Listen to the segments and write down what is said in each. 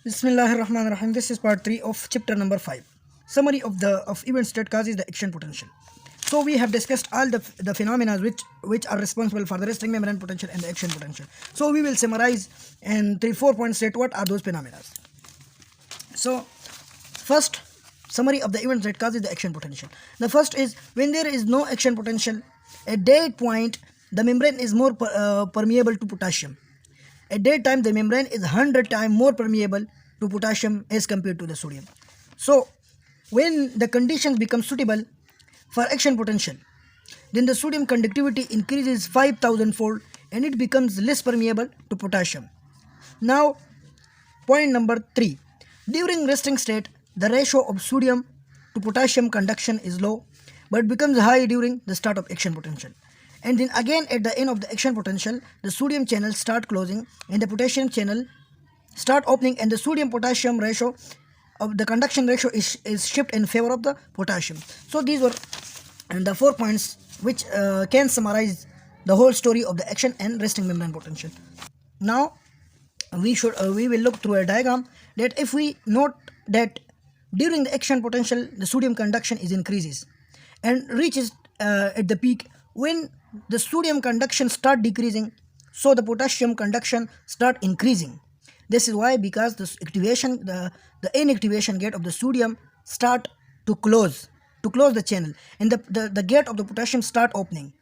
Bismillahirrahmanirrahim. This is part 3 of chapter number 5. Summary of events that causes the action potential. So we have discussed all the phenomena which are responsible for the resting membrane potential and the action potential. So we will summarize in 3-4 points that what are those phenomena. So first, summary of the events that causes the action potential. The first is when there is no action potential, at that point the membrane is more permeable to potassium. At that time, the membrane is 100 times more permeable to potassium as compared to the sodium. So, when the conditions become suitable for action potential, then the sodium conductivity increases 5000 fold and it becomes less permeable to potassium. Now, point number 3. During resting state, the ratio of sodium to potassium conduction is low but becomes high during the start of action potential. And then again at the end of the action potential, the sodium channels start closing and the potassium channel start opening, and the sodium potassium ratio of the conduction ratio is shifted in favor of the potassium. So these were the 4 points which can summarize the whole story of the action and resting membrane potential. Now we will look through a diagram that if we note that during the action potential the sodium conduction is increases and reaches at the peak when the sodium conduction start decreasing, so the potassium conduction start increasing. This is why, because this activation, the inactivation gate of the sodium start to close the channel, and the gate of the potassium start opening.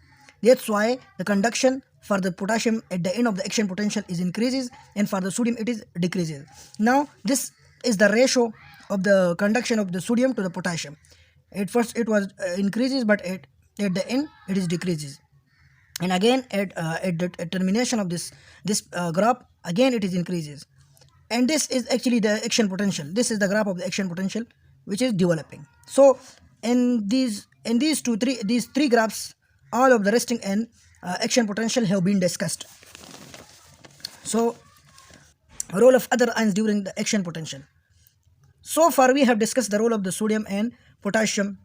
That's why the conduction for the potassium at the end of the action potential is increases, and for the sodium it is decreases. Now this is the ratio of the conduction of the sodium to the potassium. At first it was increases, but at the end it is decreases. And again at the termination of this graph, again it is increases, and this is actually the action potential. This is the graph of the action potential which is developing. So in these three graphs, all of the resting and action potential have been discussed. So role of other ions during the action potential. So far we have discussed the role of the sodium and potassium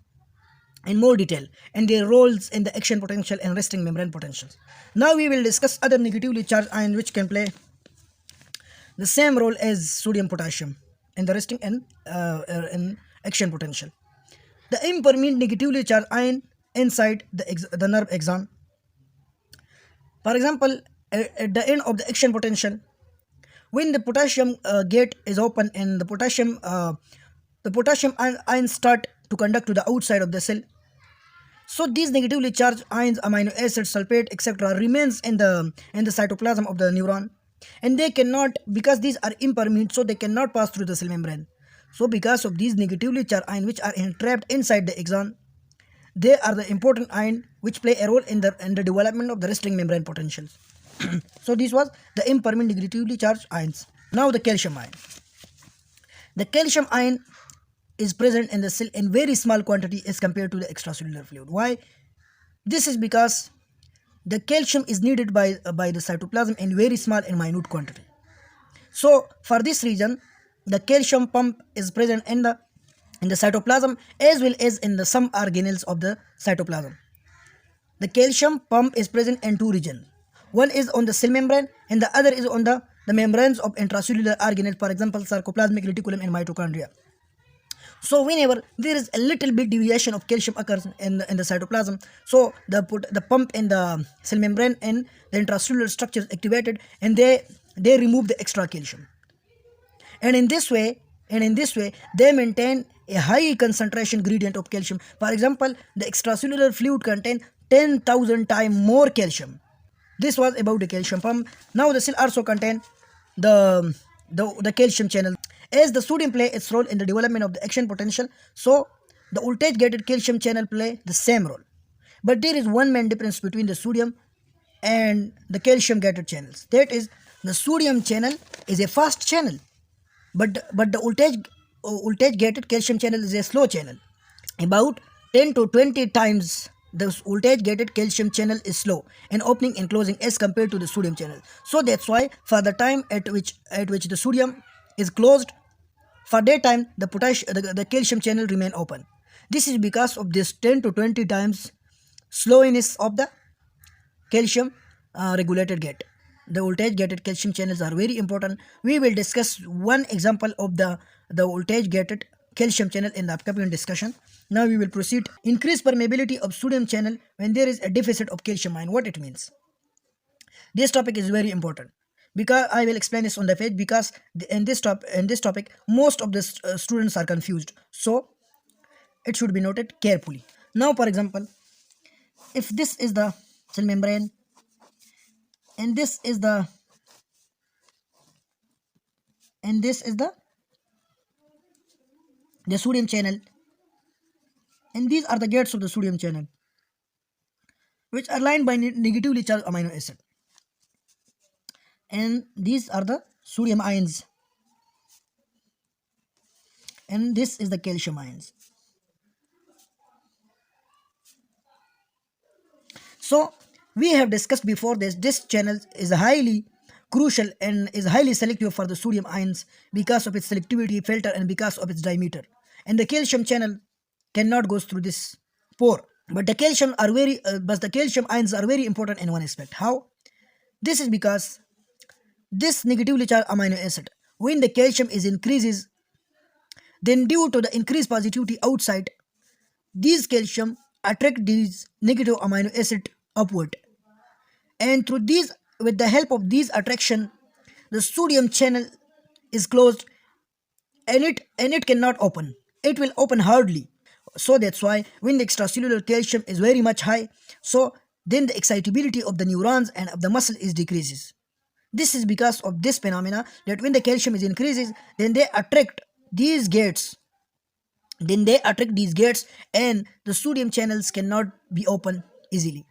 in more detail and their roles in the action potential and resting membrane potentials. Now we will discuss other negatively charged ions which can play the same role as sodium potassium in the resting and in action potential. The impermeable negatively charged ion inside the nerve axon. For example, at the end of the action potential, when the potassium gate is open and the potassium ions start to conduct to the outside of the cell. So these negatively charged ions, amino acids, sulfate, etc., remains in the cytoplasm of the neuron, and they cannot, because these are impermeable, so they cannot pass through the cell membrane. So because of these negatively charged ions which are entrapped inside the axon, they are the important ion which play a role in the development of the resting membrane potentials. So this was the impermeable negatively charged ions. Now the calcium ion. The calcium ion is present in the cell in very small quantity as compared to the extracellular fluid. Why? This is because the calcium is needed by the cytoplasm in very small and minute quantity. So for this reason, the calcium pump is present in the cytoplasm as well as in the some organelles of the cytoplasm. The calcium pump is present in two regions. One is on the cell membrane and the other is on the membranes of intracellular organelles, for example sarcoplasmic reticulum and mitochondria. So whenever there is a little bit deviation of calcium occurs in the cytoplasm, so the pump in the cell membrane and the intracellular structure is activated, and they remove the extra calcium. And in this way they maintain a high concentration gradient of calcium. For example, the extracellular fluid contains 10,000 times more calcium. This was about the calcium pump. Now the cell also contain the calcium channel. As the sodium play its role in the development of the action potential, so the voltage gated calcium channel play the same role. But there is one main difference between the sodium and the calcium gated channels. That is, the sodium channel is a fast channel, but the voltage gated calcium channel is a slow channel. About 10 to 20 times the voltage gated calcium channel is slow in opening and closing as compared to the sodium channel. So that's why for the time at which the sodium is closed, for that time the calcium channel remain open. This is because of this 10 to 20 times slowness of the calcium regulated gate. the voltage gated calcium channels are very important. We will discuss one example of the voltage gated calcium channel in the upcoming discussion. Now we will proceed. Increased permeability of sodium channel when there is a deficit of calcium ion. What it means? This topic is very important because I will explain this on the page, because in this topic most of the students are confused. So it should be noted carefully. Now, for example, if this is the cell membrane and this is the sodium channel, and these are the gates of the sodium channel, which are lined by negatively charged amino acid, and these are the sodium ions, and this is the calcium ions. So we have discussed before this channel is highly crucial and is highly selective for the sodium ions because of its selectivity filter and because of its diameter, and the calcium channel cannot go through this pore. But the calcium ions are very important in one aspect. How? This is because this negatively charged amino acid, when the calcium is increases, then due to the increased positivity outside, these calcium attract these negative amino acid upward, and through these, with the help of these attraction, the sodium channel is closed, and it cannot open. It will open hardly. So that's why when the extracellular calcium is very much high, so then the excitability of the neurons and of the muscle is decreases. This is because of this phenomena, that when the calcium is increases, then they attract these gates, and the sodium channels cannot be open easily.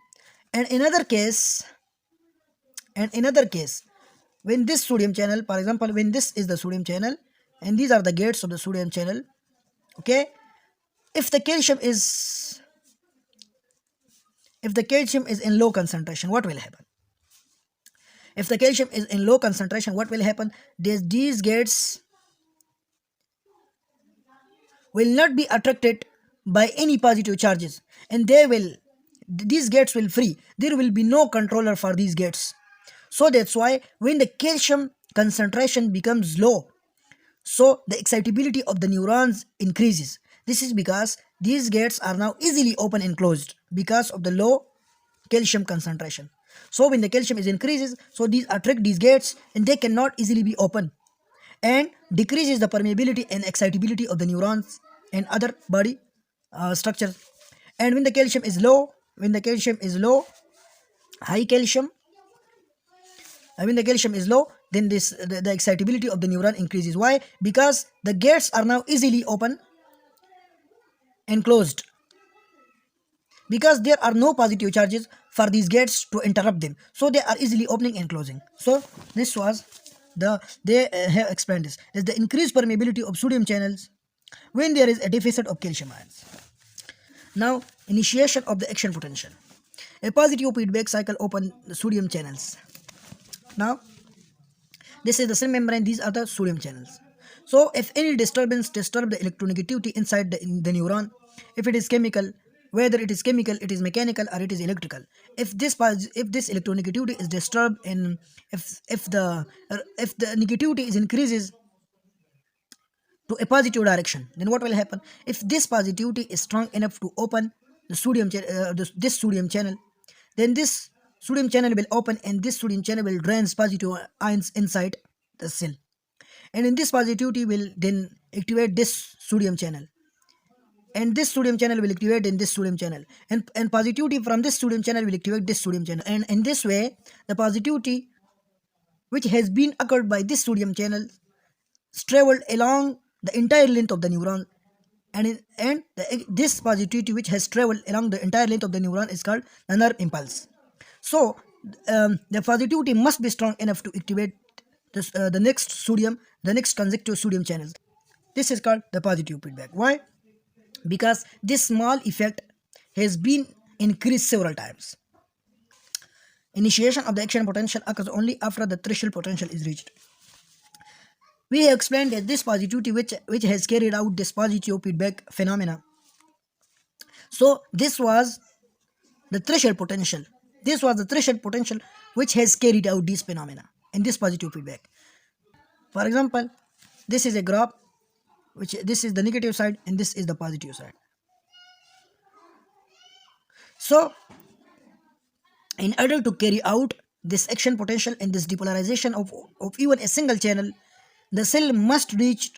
And in another case, when this sodium channel, for example, when this is the sodium channel and these are the gates of the sodium channel, okay, if the calcium is in low concentration, what will happen? If the calcium is in low concentration, what will happen? These gates will not be attracted by any positive charges, and these gates will free. There will be no controller for these gates. So that's why when the calcium concentration becomes low, so the excitability of the neurons increases. This is because these gates are now easily open and closed because of the low calcium concentration. So when the calcium is increases, so these attract these gates and they cannot easily be open, and decreases the permeability and excitability of the neurons and other body structures. And when the calcium is low, high calcium, when the calcium is low, then the excitability of the neuron increases. Why? Because the gates are now easily open and closed, because there are no positive charges for these gates to interrupt them, so they are easily opening and closing. So this was they have explained this is the increased permeability of sodium channels when there is a deficit of calcium ions. Now, initiation of the action potential. A positive feedback cycle open the sodium channels. Now, this is the cell membrane, these are the sodium channels. So if any disturbance disturb the electronegativity inside the neuron, if it is chemical, whether it is chemical, it is mechanical, or it is electrical, if this electronegativity is disturbed, and if the negativity is increases to a positive direction, then what will happen? If this positivity is strong enough to open the this sodium channel, then this sodium channel will open, and this sodium channel will drain positive ions inside the cell, and in this positivity will then activate this sodium channel, and this sodium channel will activate in this sodium channel, and positivity from this sodium channel will activate this sodium channel, and in this way the positivity which has been occurred by this sodium channel traveled along the entire length of the neuron, and this positivity which has traveled along the entire length of the neuron is called the nerve impulse. So the positivity must be strong enough to activate the next consecutive sodium channels. This is called the positive feedback. Why? Because this small effect has been increased several times. Initiation of the action potential occurs only after the threshold potential is reached. We have explained that this positivity which has carried out this positive feedback phenomena. So this was the threshold potential. which has carried out these phenomena and this positive feedback. For example, this is a graph which this is the negative side and this is the positive side. So in order to carry out this action potential and this depolarization of even a single channel, the cell must reach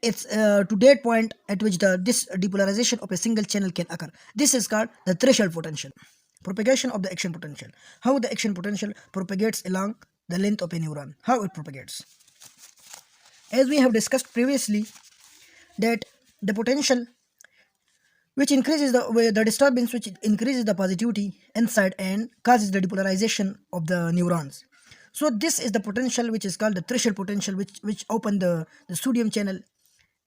its to that point at which this depolarization of a single channel can occur. This is called the threshold potential. Propagation of the action potential. How the action potential propagates along the length of a neuron. How it propagates. As we have discussed previously, that the potential which increases the disturbance which increases the positivity inside and causes the depolarization of the neurons. So this is the potential which is called the threshold potential, which open the sodium channel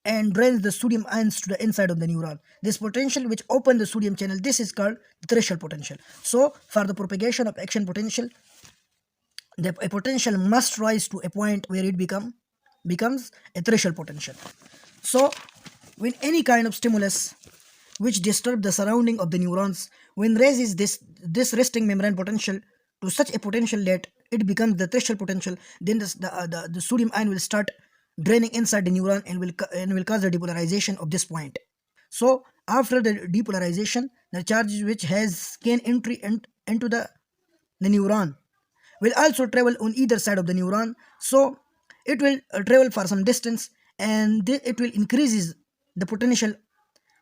and drains the sodium ions to the inside of the neuron. This potential which open the sodium channel, this is called the threshold potential. So for the propagation of action potential, a potential must rise to a point where it becomes a threshold potential. So when any kind of stimulus which disturb the surrounding of the neurons, when raises this resting membrane potential to such a potential that it becomes the threshold potential, then the sodium ion will start draining inside the neuron and will cause the depolarization of this point. So after the depolarization, the charge which has gain entry into the neuron will also travel on either side of the neuron. So it will travel for some distance and it will increases the potential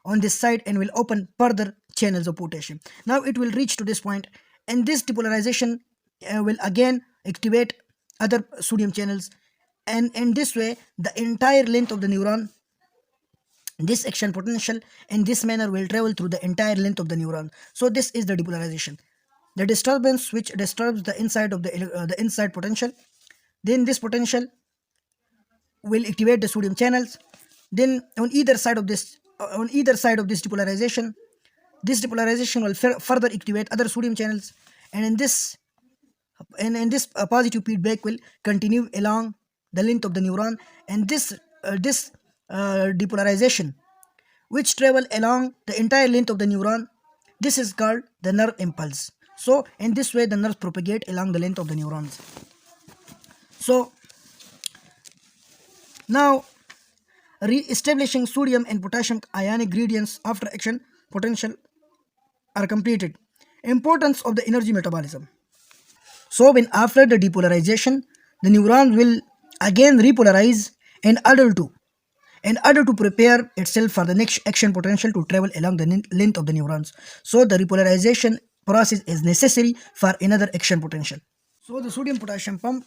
on this side and will open further channels of potassium. Now it will reach to this point and this depolarization will again activate other sodium channels, and in this way the entire length of the neuron, this action potential in this manner will travel through the entire length of the neuron. So this is the depolarization, the disturbance which disturbs the inside of the inside potential. Then this potential will activate the sodium channels. Then on either side of this depolarization, this depolarization will further activate other sodium channels, and in this positive feedback will continue along the length of the neuron, and this depolarization which travel along the entire length of the neuron, this is called the nerve impulse. So in this way the nerves propagate along the length of the neurons. So now re-establishing sodium and potassium ionic gradients after action potential are completed. Importance of the energy metabolism. So when after the depolarization, the neuron will again repolarize in order to prepare itself for the next action potential to travel along the length of the neurons. So the repolarization process is necessary for another action potential. So the sodium potassium pump,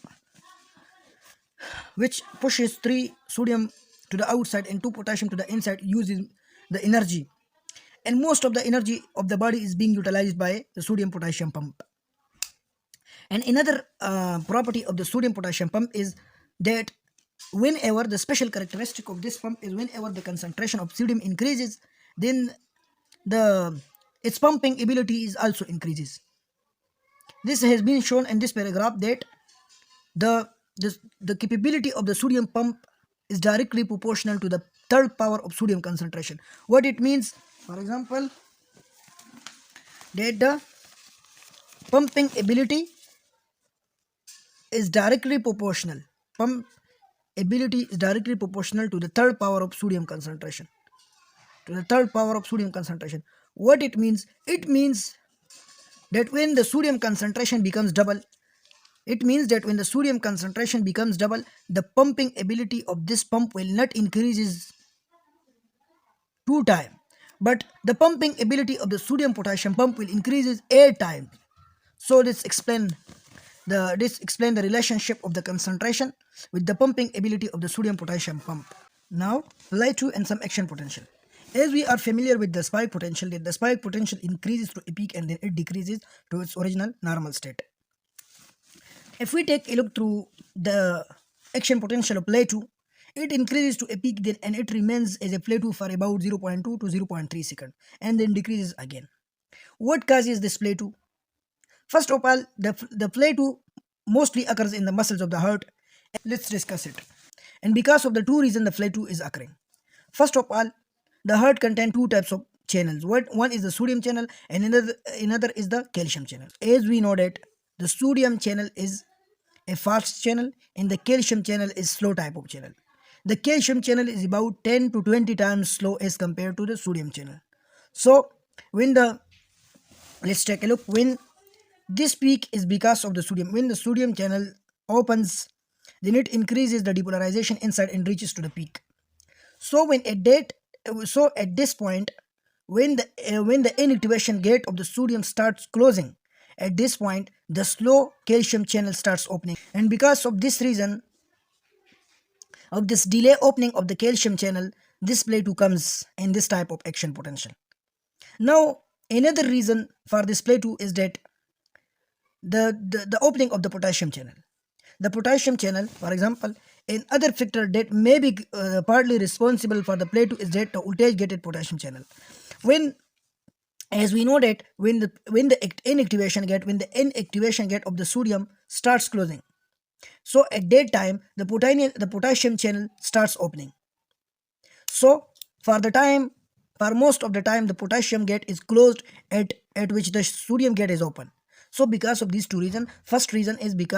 which pushes 3 sodium to the outside and 2 potassium to the inside, uses the energy, and most of the energy of the body is being utilized by the sodium potassium pump. And another property of the sodium potassium pump is that whenever the special characteristic of this pump is whenever the concentration of sodium increases, then the its pumping ability is also increases. This has been shown in this paragraph that the the capability of the sodium pump is directly proportional to the third power of sodium concentration. What it means, for example, that the pumping ability is directly proportional. Pump ability is directly proportional to the third power of sodium concentration. To the third power of sodium concentration. What it means? It means that when the sodium concentration becomes double, the pumping ability of this pump will not increases 2 times, but the pumping ability of the sodium potassium pump will increases 8 times. So this explain the relationship of the concentration with the pumping ability of the sodium potassium pump. Now, lie to and some action potential. As we are familiar with the spike potential, that the spike potential increases to a peak and then it decreases to its original normal state. If we take a look through the action potential of plateau, it increases to a peak then and it remains as a plateau for about 0.2 to 0.3 seconds and then decreases again. What causes this plateau? First of all, the plateau mostly occurs in the muscles of the heart. Let's discuss it. And because of the two reasons the plateau is occurring. First of all, the heart contains 2 types of channels. One is the sodium channel and another is the calcium channel. As we know that the sodium channel is a fast channel and the calcium channel is slow type of channel. The calcium channel is about 10 to 20 times slow as compared to the sodium channel. So when the let's take a look. When this peak is because of the sodium. When the sodium channel opens, then it increases the depolarization inside and reaches to the peak. So at this point, when the inactivation gate of the sodium starts closing, at this point the slow calcium channel starts opening, and because of this reason of this delay opening of the calcium channel, this play 2 comes in this type of action potential. Now another reason for this play 2 is that the opening of the potassium channel. The potassium channel, for example, in other factor that may be partly responsible for the play 2 is that the voltage gated potassium channel. When, as we know that when the inactivation gate of the sodium starts closing, so at that time the potassium channel starts opening. So for most of the time the potassium gate is closed at which the sodium gate is open. So because of these two reasons, first reason is the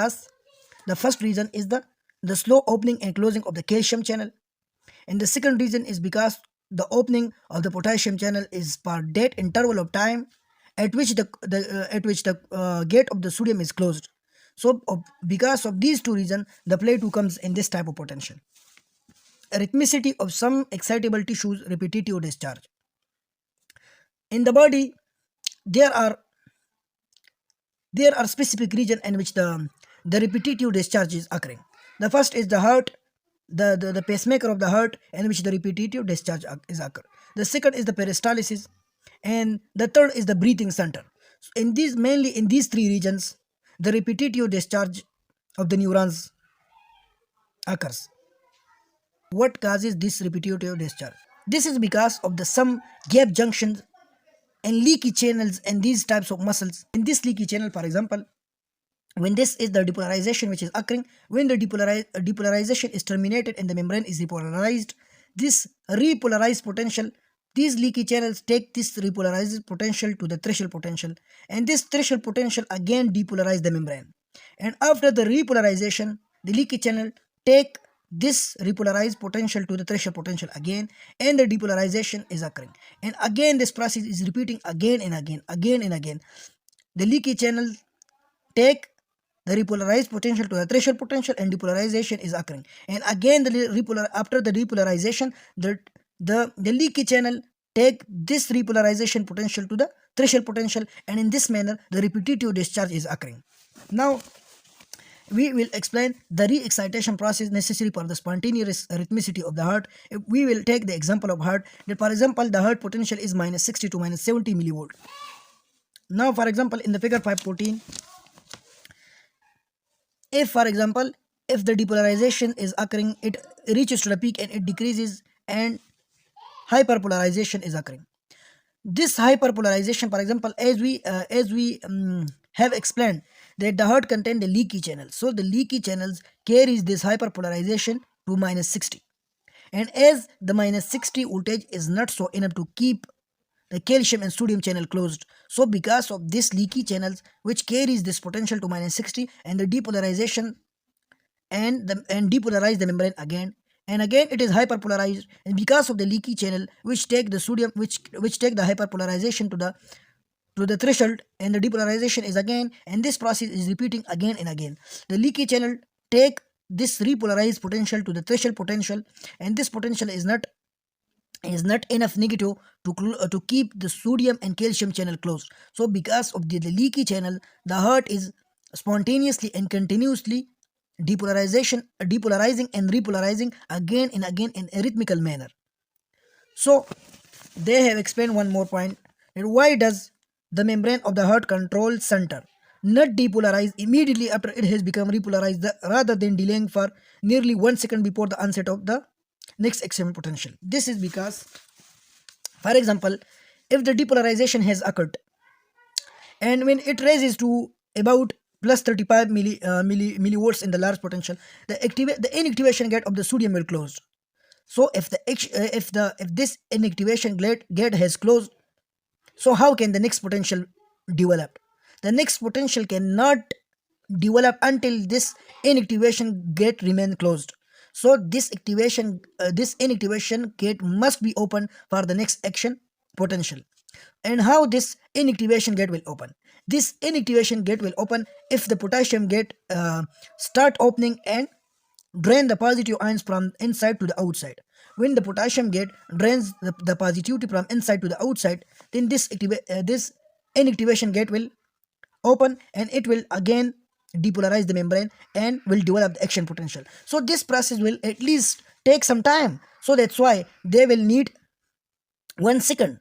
slow opening and closing of the calcium channel, and the second reason is because the opening of the potassium channel is per that interval of time at which the gate of the sodium is closed. So because of these two reasons, the play 2 comes in this type of potential. Rhythmicity of some excitable tissues, repetitive discharge. In the body, there are specific regions in which the repetitive discharge is occurring. The first is the heart, the pacemaker of the heart, in which the repetitive discharge is occur. The second is the peristalsis, and the third is the breathing center. So mainly in these three regions, the repetitive discharge of the neurons occurs. What causes this repetitive discharge? This is because of the some gap junctions and leaky channels and these types of muscles. In this leaky channel, for example, when this is the depolarization which is occurring, when the depolarization is terminated and the membrane is repolarized, this repolarized potential, these leaky channels take this repolarized potential to the threshold potential, and this threshold potential again depolarize the membrane. And after the repolarization, the leaky channel take this repolarized potential to the threshold potential again, and the depolarization is occurring. And again this process is repeating again and again. The leaky channel take the repolarized potential to the threshold potential, and depolarization is occurring. And again after the repolarization, the leaky channel take this repolarization potential to the threshold potential, and in this manner the repetitive discharge is occurring. Now we will explain the re-excitation process necessary for the spontaneous rhythmicity of the heart. If we will take the example of heart, that for example the heart potential is minus 60 to minus 70 millivolt. Now for example in the figure 514, if for example if the depolarization is occurring, it reaches to the peak and it decreases, and hyperpolarization is occurring. This hyperpolarization, for example, as we have explained that the heart contain the leaky channel, so the leaky channels carries this hyperpolarization to minus 60, and as the minus 60 voltage is not so enough to keep the calcium and sodium channel closed, so because of this leaky channels which carries this potential to minus 60 and the depolarization and depolarize the membrane again and again, it is hyperpolarized, and because of the leaky channel which take the sodium which take the hyperpolarization to the threshold, and the depolarization is again, and this process is repeating again and again. The leaky channel take this repolarized potential to the threshold potential, and this potential is not enough negative to keep the sodium and calcium channel closed. So because of the leaky channel, the heart is spontaneously and continuously depolarizing and repolarizing again and again in a rhythmical manner. So they have explained one more point, that why does the membrane of the heart control center not depolarize immediately after it has become repolarized, rather than delaying for nearly 1 second before the onset of the next action potential? This is because, for example, if the depolarization has occurred and when it raises to about plus 35 millivolts in the large potential, the inactivation gate of the sodium will close. So if this inactivation gate has closed, so how can the next potential develop? The next potential cannot develop until this inactivation gate remain closed. So this inactivation gate must be open for the next action potential. And how this inactivation gate will open? This inactivation gate will open if the potassium gate start opening and drain the positive ions from inside to the outside. When the potassium gate drains the positivity from inside to the outside, then this inactivation gate will open and it will again depolarize the membrane and will develop the action potential. So this process will at least take some time. So that's why they will need 1 second.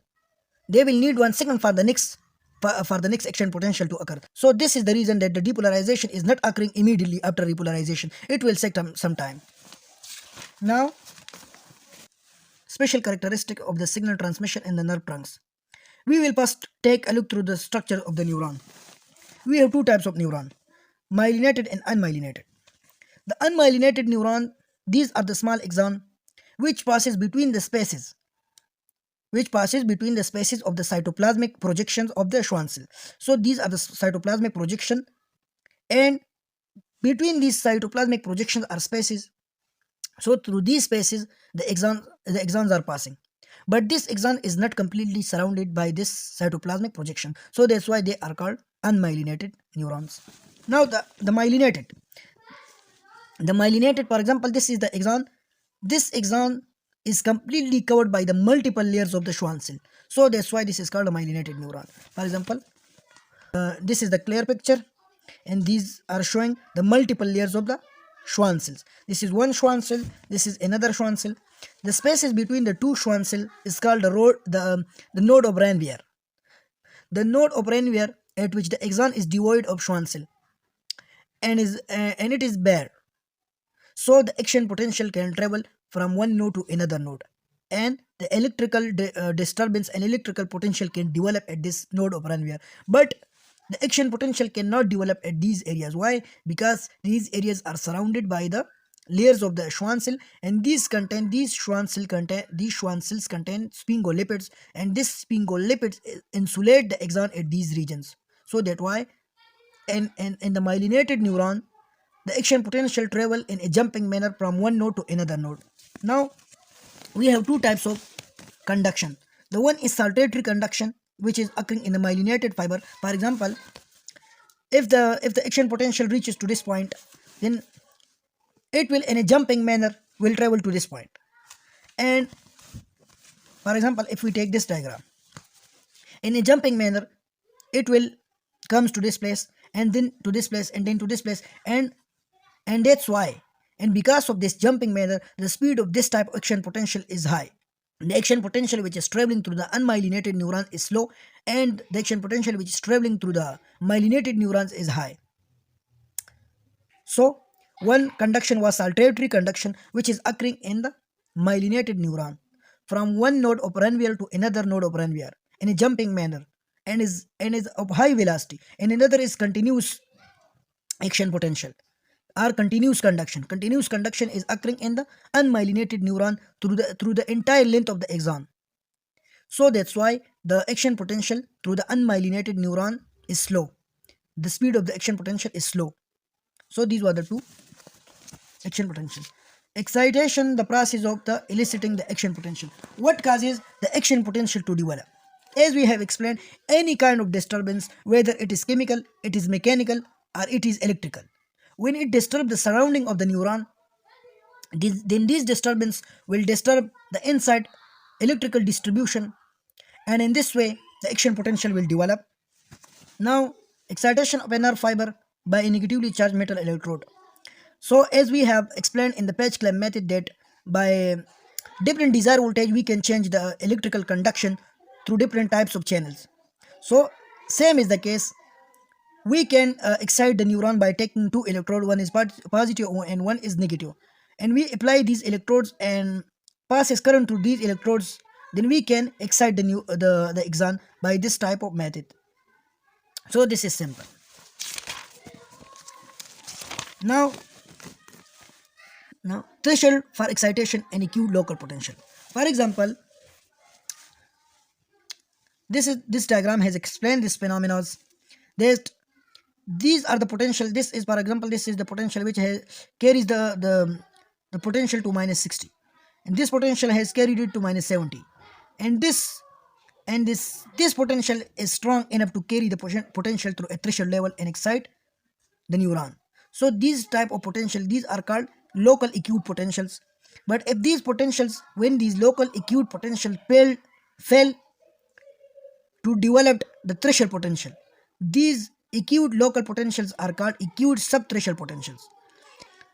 They will need 1 second for the next action potential to occur. So this is the reason that the depolarization is not occurring immediately after repolarization. It will take some time. Now, special characteristic of the signal transmission in the nerve trunks. We will first take a look through the structure of the neuron. We have two types of neuron, myelinated and unmyelinated. The unmyelinated neuron, these are the small axon which passes between the spaces of the cytoplasmic projections of the Schwann cell. So these are the cytoplasmic projection, and between these cytoplasmic projections are spaces. So through these spaces the axons are passing, but this axon is not completely surrounded by this cytoplasmic projection. So that's why they are called unmyelinated neurons. Now the myelinated, for example, this is the axon. This axon is completely covered by the multiple layers of the Schwann cell. So that's why this is called a myelinated neuron. For example, this is the clear picture, and these are showing the multiple layers of the Schwann cells. This is one Schwann cell, this is another Schwann cell. The spaces between the two Schwann cell is called the node of Ranvier. The node of Ranvier at which the axon is devoid of Schwann cell and it is bare. So the action potential can travel from one node to another node, and the electrical disturbance and electrical potential can develop at this node of Ranvier. But the action potential cannot develop at these areas. Why? Because these areas are surrounded by the layers of the Schwann cell, and these Schwann cells contain sphingolipids, and this sphingolipids insulate the axon at these regions. So that why in the myelinated neuron, the action potential travel in a jumping manner from one node to another node. Now we have two types of conduction. The one is saltatory conduction, which is occurring in the myelinated fiber. For example, if the action potential reaches to this point, then it will in a jumping manner will travel to this point. And for example, if we take this diagram, in a jumping manner it will comes to this place and then to this place and then to this place, and that's why, and because of this jumping manner, the speed of this type of action potential is high. The action potential which is traveling through the unmyelinated neuron is slow, and the action potential which is traveling through the myelinated neurons is high. So one conduction was saltatory conduction, which is occurring in the myelinated neuron from one node of Ranvier to another node of Ranvier in a jumping manner, and is of high velocity, and another is continuous action potential or continuous conduction. Continuous conduction is occurring in the unmyelinated neuron through the entire length of the axon. So that's why the action potential through the unmyelinated neuron is slow. The speed of the action potential is slow. So these were the two action potential. Excitation, the process of the eliciting the action potential. What causes the action potential to develop? As we have explained, any kind of disturbance, whether it is chemical, it is mechanical, or it is electrical, when it disturbs the surrounding of the neuron, then this disturbance will disturb the inside electrical distribution, and in this way the action potential will develop. Now, excitation of a nerve fiber by a negatively charged metal electrode. So as we have explained in the patch clamp method, that by different desired voltage we can change the electrical conduction through different types of channels. So same is the case, we can excite the neuron by taking two electrodes, one is positive and one is negative, and we apply these electrodes and passes current through these electrodes, then we can excite the axon by this type of method. So this is simple. Now threshold for excitation and acute local potential. For example, this diagram has explained this phenomena, that these are the potential. This is, for example, this is the potential which carries the potential to -60, and this potential has carried it to -70, and this potential is strong enough to carry the potential through a threshold level and excite the neuron. So these type of potential, these are called local acute potentials. But if these potentials, when these local acute potential fail to develop the threshold potential, these acute local potentials are called acute subthreshold potentials.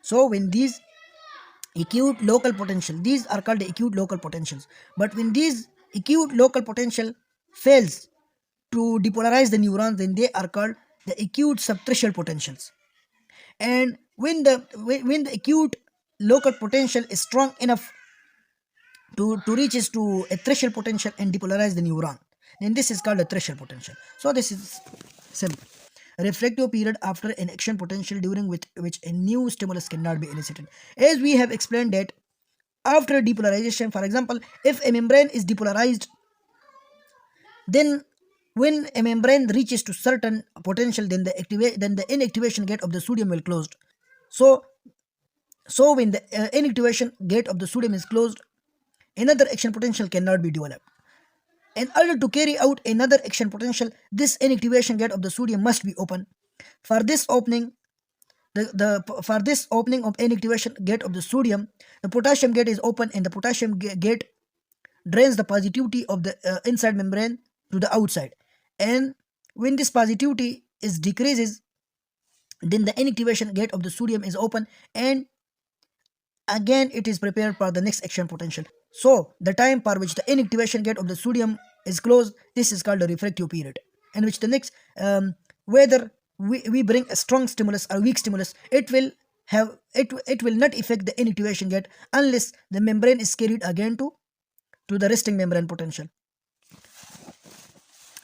So when these acute local potential, these are called the acute local potentials. But when these acute local potential fails to depolarize the neurons, then they are called the acute subthreshold potentials. And when the acute local potential is strong enough to reaches to a threshold potential and depolarize the neuron, then this is called a threshold potential. So this is simple. A refractive period after an action potential during which a new stimulus cannot be elicited. As we have explained that after depolarization, for example, if a membrane is depolarized, then when a membrane reaches to certain potential, then the inactivation gate of the sodium will closed. So when the inactivation gate of the sodium is closed, another action potential cannot be developed. In order to carry out another action potential, this inactivation gate of the sodium must be open. For this opening, for this opening of inactivation gate of the sodium, the potassium gate is open, and the potassium gate drains the positivity of the inside membrane to the outside. And when this positivity is decreases, then the inactivation gate of the sodium is open, and again it is prepared for the next action potential. So the time for which the inactivation gate of the sodium is closed, this is called the refractive period, in which the next whether we bring a strong stimulus or weak stimulus, it will not affect the inactivation gate unless the membrane is carried again to the resting membrane potential.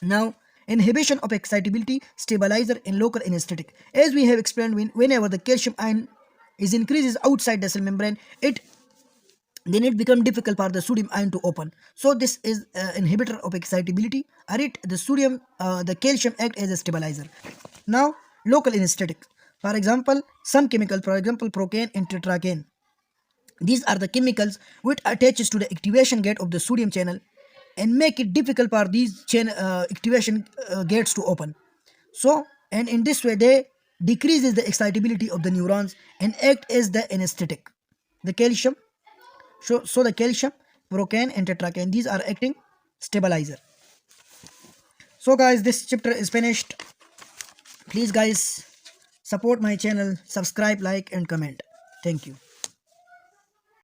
Now, inhibition of excitability stabilizer in local anesthetic. As we have explained, whenever the calcium ion is increases outside the cell membrane, then it becomes difficult for the sodium ion to open. So this is inhibitor of excitability, or the calcium act as a stabilizer. Now, local anesthetic. For example, some chemical, for example, procaine and tetracaine. These are the chemicals which attaches to the activation gate of the sodium channel and make it difficult for these activation gates to open. So, and in this way they decreases the excitability of the neurons and act as the anesthetic. The calcium, so the calcium, procaine and tetracaine, these are acting stabilizer. So guys, this chapter is finished. Please guys, support my channel, subscribe, like and comment. Thank you.